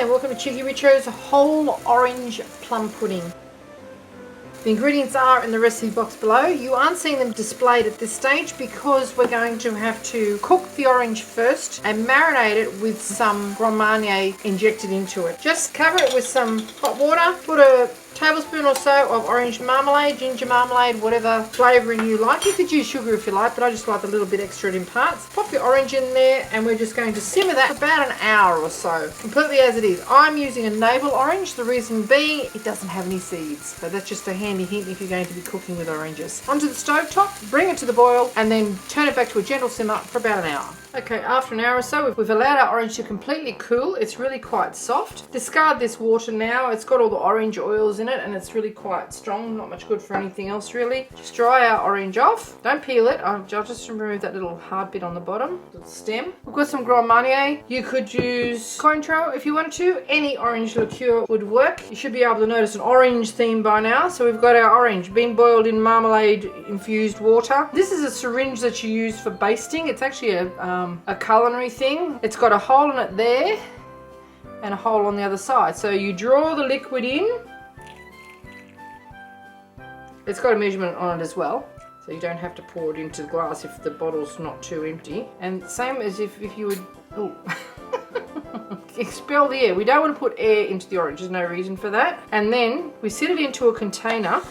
and welcome to Cheekyricho's whole orange plum pudding. The ingredients are in the recipe box below. You aren't seeing them displayed at this stage because we're going to have to cook the orange first and marinate it with some Grand Marnier injected into it. Just cover it with some hot water, put a tablespoon or so of orange marmalade, ginger marmalade, whatever flavouring you like. You could use sugar if you like, but I just like a little bit extra it imparts. Pop your orange in there and we're just going to simmer that for about an hour or so, completely as it is. I'm using a Navel Orange, the reason being it doesn't have any seeds, so that's just a handy hint if you're going to be cooking with oranges. Onto the stove top, bring it to the boil and then turn it back to a gentle simmer for about an hour. Okay, after an hour or so, we've allowed our orange to completely cool. It's really quite soft. Discard this water now. It's got all the orange oils in it and it's really quite strong. Not much good for anything else really. Just dry our orange off. Don't peel it. I'll just remove that little hard bit on the bottom, the stem. We've got some Grand Marnier. You could use Cointreau if you wanted to. Any orange liqueur would work. You should be able to notice an orange theme by now. So we've got our orange being boiled in marmalade infused water. This is a syringe that you use for basting. It's actually a culinary thing. It's got a hole in it there and a hole on the other side. So you draw the liquid in. It's got a measurement on it as well, so you don't have to pour it into the glass if the bottle's not too empty. And same as if you would expel the air. We don't want to put air into the orange. There's no reason for that. And then we sit it into a container.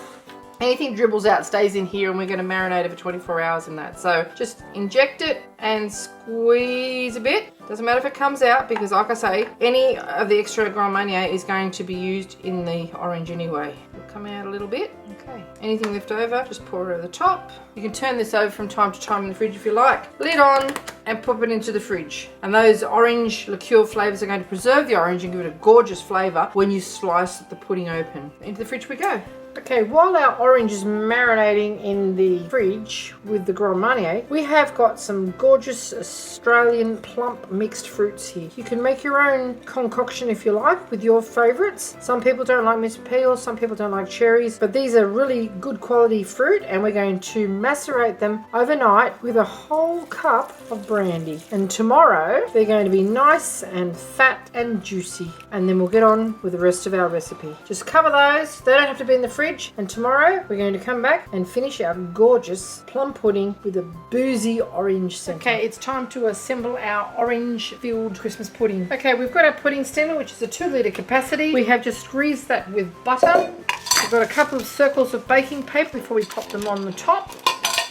Anything dribbles out stays in here and we're going to marinate it for 24 hours in that. So just inject it and squeeze a bit. Doesn't matter if it comes out because like I say, any of the extra Grand Marnier is going to be used in the orange anyway. It'll come out a little bit. Okay. Anything left over, just pour it over the top. You can turn this over from time to time in the fridge if you like. Lid on and pop it into the fridge. And those orange liqueur flavours are going to preserve the orange and give it a gorgeous flavour when you slice the pudding open. Into the fridge we go. Okay, while our orange is marinating in the fridge with the Grand Marnier, we have got some gorgeous Australian plump mixed fruits here. You can make your own concoction if you like with your favourites. Some people don't like missed peels, some people don't like cherries, but these are really good quality fruit and we're going to macerate them overnight with a whole cup of brandy. And tomorrow they're going to be nice and fat and juicy. And then we'll get on with the rest of our recipe. Just cover those, they don't have to be in the fridge. And tomorrow we're going to come back and finish our gorgeous plum pudding with a boozy orange centre. Okay, it's time to assemble our orange filled Christmas pudding. Okay, we've got our pudding steamer, which is a 2-litre capacity. We have just greased that with butter. We've got a couple of circles of baking paper before we pop them on the top.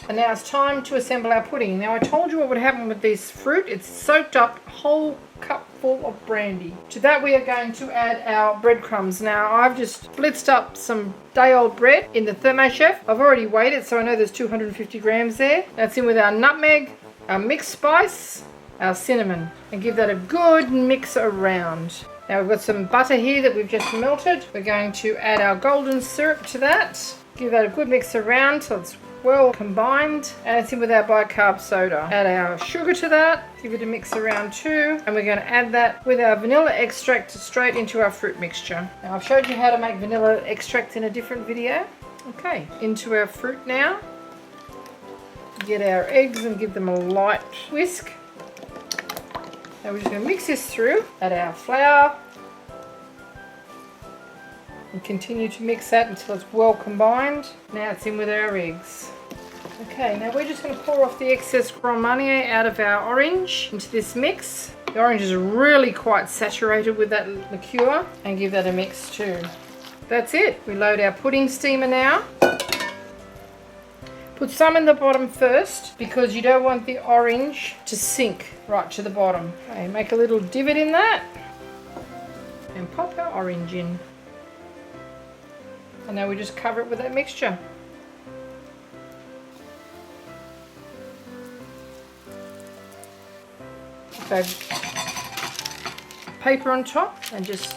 And now it's time to assemble our pudding. Now I told you what would happen with this fruit. It's soaked up a whole cup full of brandy. To that we are going to add our breadcrumbs. Now I've just blitzed up some day-old bread in the ThermoChef. I've already weighed it, so I know there's 250 grams there. That's in with our nutmeg, our mixed spice, our cinnamon, and give that a good mix around. Now we've got some butter here that we've just melted. We're going to add our golden syrup to that. Give that a good mix around so it's well combined, and it's in with our bicarb soda. Add our sugar to that, give it a mix around too, and we're going to add that with our vanilla extract straight into our fruit mixture. Now I've showed you how to make vanilla extract in a different video. Okay, into our fruit now. Get our eggs and give them a light whisk. Now we're just going to mix this through, add our flour, and continue to mix that until it's well combined. Now it's in with our eggs. Okay, now we're just going to pour off the excess Grand Marnier out of our orange into this mix. The orange is really quite saturated with that liqueur, and give that a mix too. That's it. We load our pudding steamer now. Put some in the bottom first because you don't want the orange to sink right to the bottom. Okay, make a little divot in that and pop our orange in. And now we just cover it with that mixture. So paper on top and just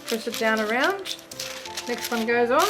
press it down around. Next one goes on.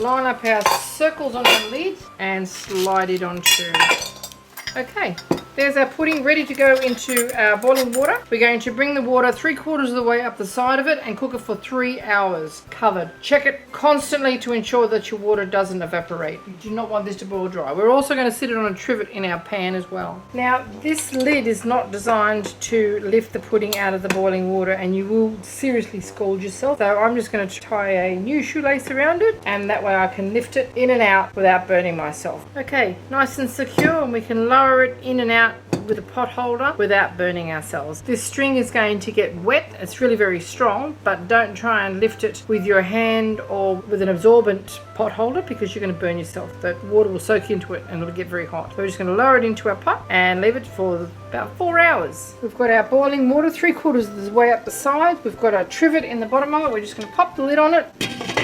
Line up our circles on the lid and slide it on through. Okay, there's our pudding ready to go into our boiling water. We're going to bring the water 3/4 of the way up the side of it and cook it for 3 hours covered. Check it constantly to ensure that your water doesn't evaporate. You do not want this to boil dry. We're also going to sit it on a trivet in our pan as well. Now this lid is not designed to lift the pudding out of the boiling water, and you will seriously scald yourself. So I'm just going to tie a new shoelace around it, and that way I can lift it in and out without burning myself. Okay, nice and secure, and we can lower it in and out with a pot holder without burning ourselves. This string is going to get wet. It's really very strong, but don't try and lift it with your hand or with an absorbent pot holder, because you're going to burn yourself. The water will soak into it and it'll get very hot. So we're just going to lower it into our pot and leave it for about 4 hours. We've got our boiling water 3/4 of the way up the side. We've got our trivet in the bottom of it. We're just going to pop the lid on it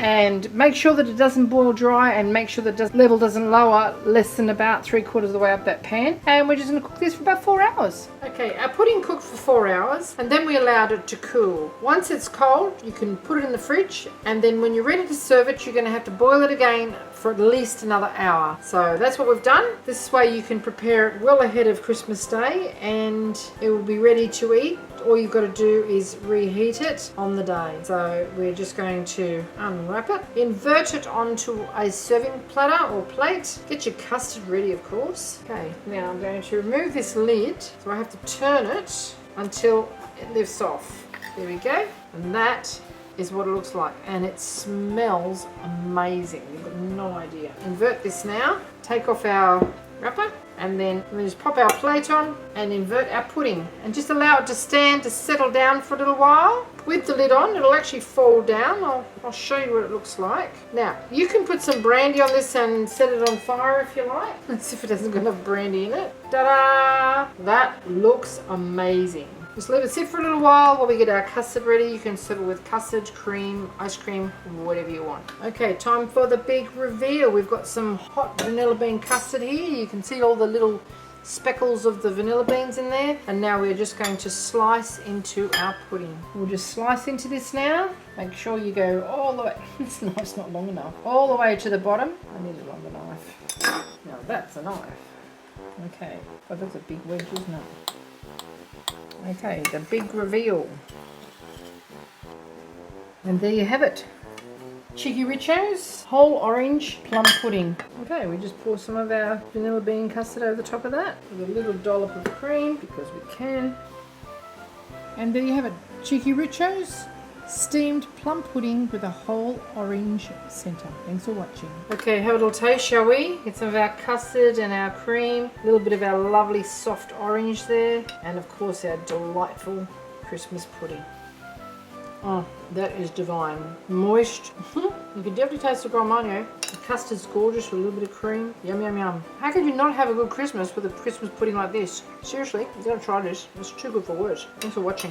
and make sure that it doesn't boil dry, and make sure the level doesn't lower less than about 3/4 of the way up that pan. And we're just going to cook this for about 4 hours. Okay, our pudding cooked for 4 hours, and then we allowed it to cool. Once it's cold, you can put it in the fridge, and then when you're ready to serve it, you're going to have to boil it again for at least another hour. So that's what we've done. This way you can prepare it well ahead of Christmas Day, and it will be ready to eat. All you've got to do is reheat it on the day. So we're just going to unwrap it, invert it onto a serving platter or plate. Get your custard ready, of course. Okay, now I'm going to remove this lid, so I have to turn it until it lifts off. There we go, and that is what it looks like, and it smells amazing. You've got no idea. Invert this now, take off our wrapper, and then we just pop our plate on and invert our pudding, and just allow it to stand to settle down for a little while. With the lid on, it'll actually fall down. I'll show you what it looks like. Now, you can put some brandy on this and set it on fire if you like. Let's see if it hasn't got enough brandy in it. Ta-da! That looks amazing. Just let it sit for a little while we get our custard ready. You can serve it with custard, cream, ice cream, whatever you want. Okay, time for the big reveal. We've got some hot vanilla bean custard here. You can see all the little speckles of the vanilla beans in there. And now we're just going to slice into our pudding. We'll just slice into this now. Make sure you go all the way. This knife's not long enough. All the way to the bottom. I need a longer knife. Now that's a knife. Okay, oh, that's a big wedge, isn't it? Okay, the big reveal. And there you have it. Cheekyricho's whole orange plum pudding. Okay, we just pour some of our vanilla bean custard over the top of that with a little dollop of cream, because we can. And there you have it. Cheekyricho's steamed plum pudding with a whole orange centre. Thanks for watching. Okay, have a little taste, shall we? Get some of our custard and our cream, a little bit of our lovely soft orange there, and of course our delightful Christmas pudding. Oh, that is divine. Moist. You can definitely taste the Grand Marnier. The custard's gorgeous with a little bit of cream. Yum, yum, yum. How could you not have a good Christmas with a Christmas pudding like this? Seriously, you gotta try this. It's too good for words. Thanks for watching.